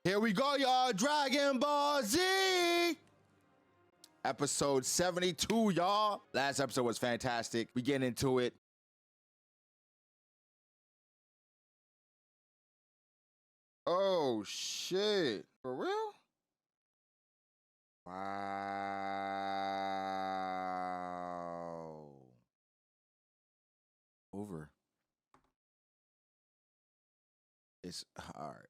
Here we go, y'all. Dragon Ball Z. Episode 72, y'all. Last episode was fantastic. We get into it. Oh, shit. For real? Wow. Over. It's all right.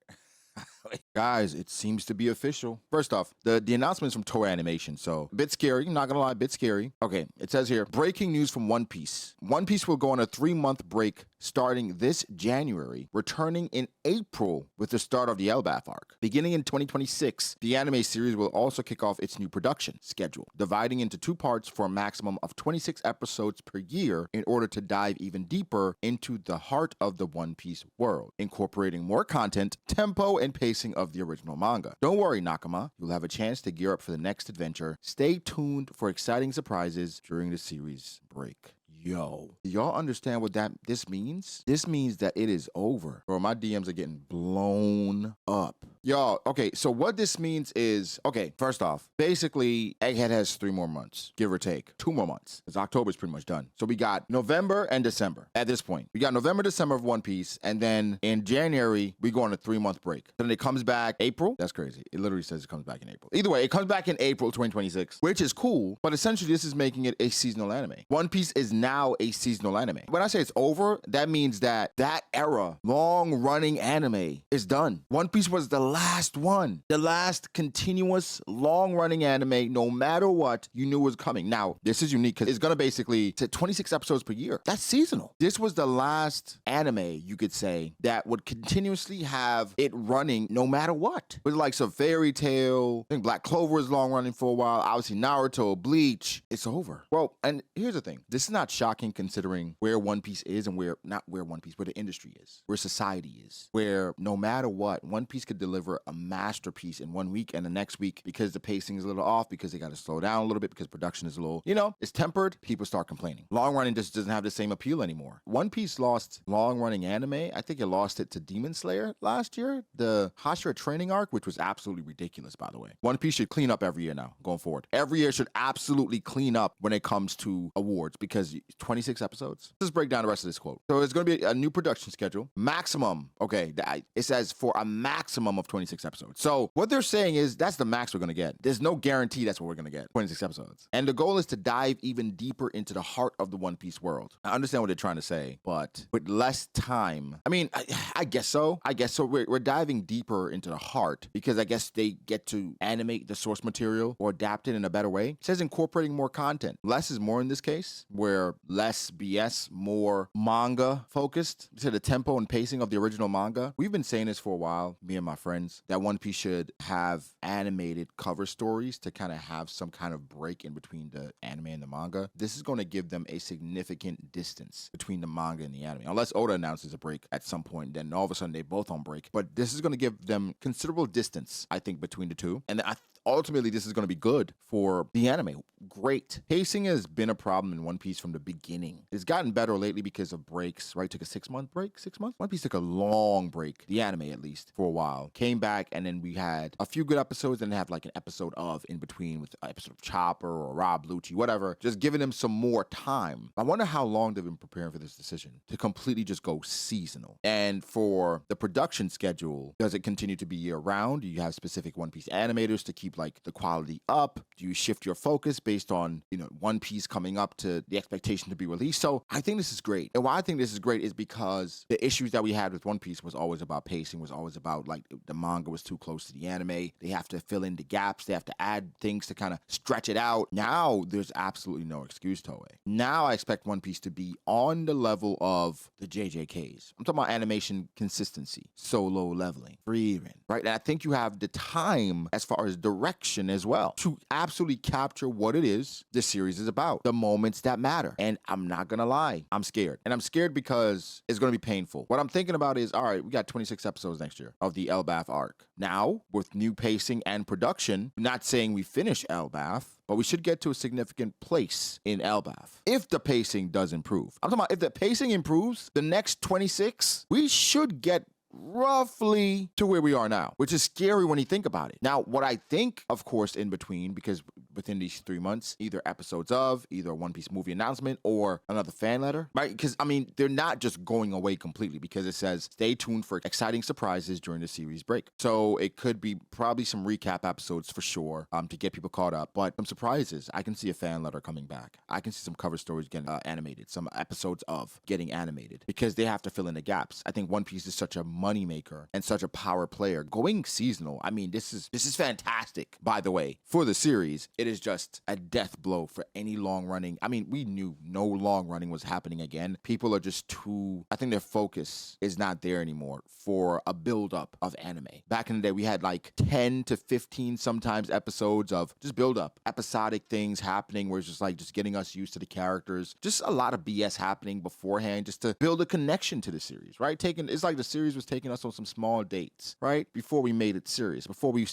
Guys, it seems to be official. First off, the announcement's from Toei Animation, so a bit scary, not gonna lie, a bit scary. Okay, it says here, breaking news from One Piece. One Piece will go on a 3-month break starting this January, returning in April with the start of the Elbaf arc. Beginning in 2026, the anime series will also kick off its new production schedule, dividing into 2 parts for a maximum of 26 episodes per year in order to dive even deeper into the heart of the One Piece world, incorporating more content, tempo, and pacing of the original manga. Don't worry, Nakama, you'll have a chance to gear up for the next adventure. Stay tuned for exciting surprises during the series break. Yo, do y'all understand what this means? This means that it is over. Bro, my DMs are getting blown up. Y'all, okay, so what this means is, okay, first off, basically, Egghead has 3 more months, give or take. 2 more months, because October's pretty much done. So we got November and December at this point. We got November, December of One Piece, and then in January, we go on a 3-month break. Then it comes back April. That's crazy. It literally says it comes back in April. Either way, it comes back in April 2026, which is cool, but essentially this is making it a seasonal anime. One Piece is now a seasonal anime. When I say it's over, that means that era, long-running anime, is done. One Piece was the last one. The last continuous, long-running anime, no matter what, you knew was coming. Now, this is unique because it's going to basically to 26 episodes per year. That's seasonal. This was the last anime, you could say, that would continuously have it running no matter what. With like some Fairy Tail, I think Black Clover is long-running for a while. Obviously, Naruto, Bleach, it's over. Well, and here's the thing. This is not shocking considering where One Piece is and where the industry is, where society is, where no matter what, One Piece could deliver a masterpiece in 1 week and the next week because the pacing is a little off, because they got to slow down a little bit, because production is a little, it's tempered, people start complaining. Long running just doesn't have the same appeal anymore. One Piece lost long running anime. I think it lost it to Demon Slayer last year, the Hashira training arc, which was absolutely ridiculous, by the way. One Piece should clean up every year now, going forward. Every year should absolutely clean up when it comes to awards, because 26 episodes. Let's break down the rest of this quote. So it's going to be a new production schedule. Maximum, okay, it says for a maximum of 26 episodes. So what they're saying is that's the max we're going to get. There's no guarantee that's what we're going to get, 26 episodes. And the goal is to dive even deeper into the heart of the One Piece world. I understand what they're trying to say, but with less time, I mean, I guess so. We're diving deeper into the heart because I guess they get to animate the source material or adapt it in a better way. It says incorporating more content. Less is more in this case, where less BS, more manga focused to the tempo and pacing of the original manga. We've been saying this for a while, me and my friends, that One Piece should have animated cover stories to kind of have some kind of break in between the anime and the manga. This is going to give them a significant distance between the manga and the anime. Unless Oda announces a break at some point, then all of a sudden they both on break. But this is going to give them considerable distance, I think, between the two. And ultimately, this is going to be good for the anime. Great. Pacing has been a problem in One Piece from the beginning. It's gotten better lately because of breaks, right? Took a 6-month break, 6 months? One Piece took a long break, the anime at least, for a while. Came back, and then we had a few good episodes, and then have like an episode of in between with an episode of Chopper or Rob Lucci, whatever, just giving them some more time. I wonder how long they've been preparing for this decision to completely just go seasonal. And for the production schedule, does it continue to be year-round? Do you have specific One Piece animators to keep like the quality up? Do you shift your focus based on, One Piece coming up to the expectation to be released? So I think this is great. And why I think this is great is because the issues that we had with One Piece was always about pacing, was always about like the manga was too close to the anime. They have to fill in the gaps. They have to add things to kind of stretch it out. Now there's absolutely no excuse, Toei. Now I expect One Piece to be on the level of the JJKs. I'm talking about animation consistency, solo leveling, freeing, right? And I think you have the time as far as direction as well to absolutely capture what it is this series is about, the moments that matter. And I'm not gonna lie, I'm scared. And I'm scared because it's gonna be painful. What I'm thinking about is, all right, we got 26 episodes next year of the Elbaf arc. Now, with new pacing and production, not saying we finish Elbaf, but we should get to a significant place in Elbaf if the pacing does improve. I'm talking about if the pacing improves, the next 26, we should get roughly to where we are now, which is scary when you think about it. Now, what I think, of course, in between, because within these 3 months, either episodes of, either a One Piece movie announcement or another fan letter, right? Because, I mean, they're not just going away completely because it says, stay tuned for exciting surprises during the series break. So it could be probably some recap episodes for sure to get people caught up, but some surprises. I can see a fan letter coming back. I can see some cover stories getting animated, some episodes of getting animated because they have to fill in the gaps. I think One Piece is such a moneymaker and such a power player. Going seasonal, I mean, this is fantastic, by the way, for the series. It is just a death blow for any long running. I mean, we knew no long running was happening again. People are just too, I think their focus is not there anymore for a build-up of anime. Back in the day, we had like 10 to 15 sometimes episodes of just build-up, episodic things happening where it's just like just getting us used to the characters. Just a lot of BS happening beforehand just to build a connection to the series, right? It's like the series was taking us on some small dates, right? Before we made it serious, before we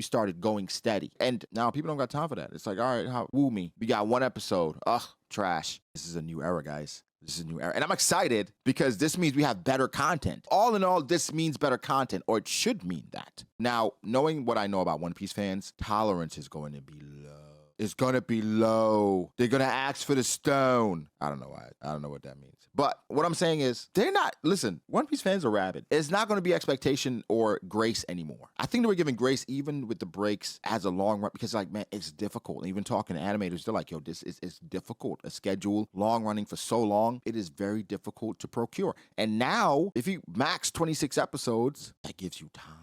started going steady. And now people don't got time for that. It's like, all right, woo me. We got 1 episode. Ugh, trash. This is a new era, guys. This is a new era. And I'm excited because this means we have better content. All in all, this means better content, or it should mean that. Now, knowing what I know about One Piece fans, tolerance is going to be low. It's going to be low. They're going to ask for the stone. I don't know why. I don't know what that means. But what I'm saying is, listen, One Piece fans are rabid. It's not going to be expectation or grace anymore. I think they were giving grace even with the breaks as a long run because, like, man, it's difficult. Even talking to animators, they're like, yo, it's difficult. A schedule, long running for so long, it is very difficult to procure. And now, if you max 26 episodes, that gives you time.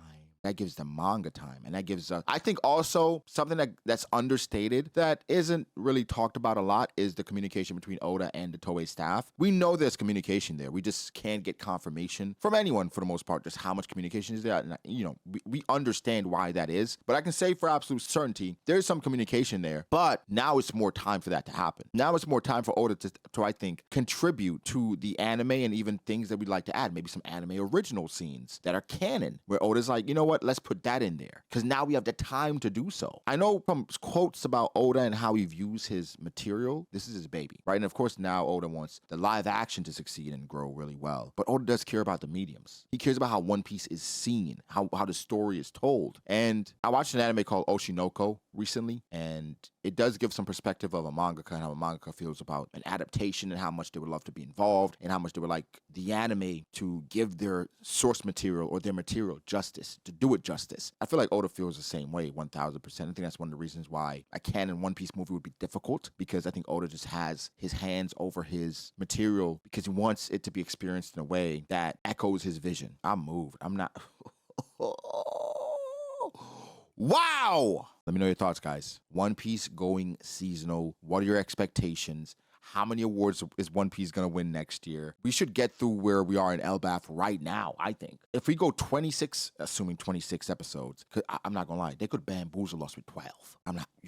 That gives the manga time. And that gives, I think also something that's understated that isn't really talked about a lot is the communication between Oda and the Toei staff. We know there's communication there. We just can't get confirmation from anyone for the most part, just how much communication is there. And, you know, we understand why that is. But I can say for absolute certainty, there's some communication there. But now it's more time for that to happen. Now it's more time for Oda to I think, contribute to the anime and even things that we'd like to add. Maybe some anime original scenes that are canon, where Oda's like, you know what, let's put that in there because now we have the time to do so. I know from quotes about Oda and how he views his material, this is his baby, right? And of course now Oda wants the live action to succeed and grow really well, but Oda does care about the mediums. He cares about how One Piece is seen, how the story is told. And I watched an anime called Oshinoko recently, and it does give some perspective of a mangaka and how a mangaka feels about an adaptation and how much they would love to be involved and how much they would like the anime to give their source material or their material justice, to do it justice. I feel like Oda feels the same way, 1000%. I think that's one of the reasons why a canon One Piece movie would be difficult, because I think Oda just has his hands over his material because he wants it to be experienced in a way that echoes his vision. I'm moved. I'm not... Wow! Let me know your thoughts, guys. One Piece going seasonal. What are your expectations? How many awards is One Piece going to win next year? We should get through where we are in LBAF right now, I think. If we go 26, assuming 26 episodes, I'm not going to lie, they could bamboozle us with 12.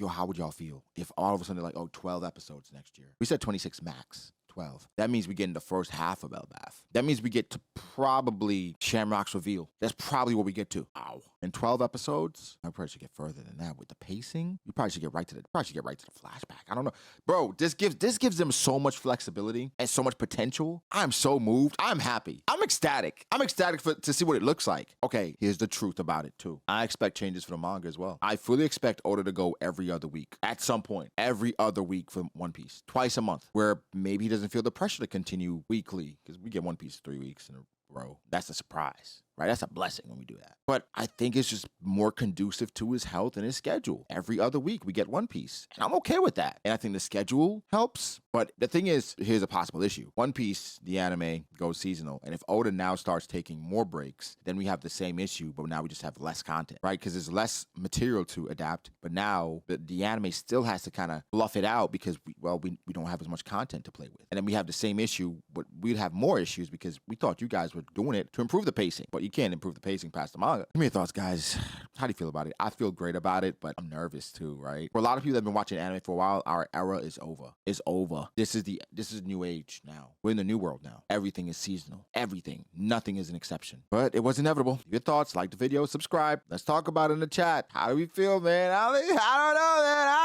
How would y'all feel if all of a sudden they're like, 12 episodes next year? We said 26 max. 12. That means we get in the first half of LBAF. That means we get to probably Shamrock's reveal. That's probably what we get to. Ow. In 12 episodes, I probably should get further than that with the pacing. You probably should get right to the flashback. I don't know. Bro, this gives them so much flexibility and so much potential. I'm so moved. I'm happy. I'm ecstatic. I'm ecstatic to see what it looks like. Okay, here's the truth about it too. I expect changes for the manga as well. I fully expect Oda to go every other week. At some point. Every other week for One Piece. Twice a month. Where maybe he doesn't feel the pressure to continue weekly, because we get One Piece 3 weeks in a row. That's a surprise, right? That's a blessing when we do that. But I think it's just more conducive to his health and his schedule. Every other week we get One Piece, and I'm okay with that. And I think the schedule helps. But the thing is, here's a possible issue. One Piece, the anime, goes seasonal. And if Oda now starts taking more breaks, then we have the same issue, but now we just have less content, right? Because there's less material to adapt. But now the anime still has to kind of bluff it out because we don't have as much content to play with. And then we have the same issue, but we'd have more issues because we thought you guys were doing it to improve the pacing. But you can't improve the pacing past the manga. Give me your thoughts, guys. How do you feel about it? I feel great about it, but I'm nervous too, right? For a lot of people that have been watching anime for a while, our era is over. It's over. This is new age now. We're in the new world now. Everything is seasonal. Everything. Nothing is an exception. But it was inevitable. Your thoughts, like the video, subscribe. Let's talk about it in the chat. How do we feel, man? I don't know, man.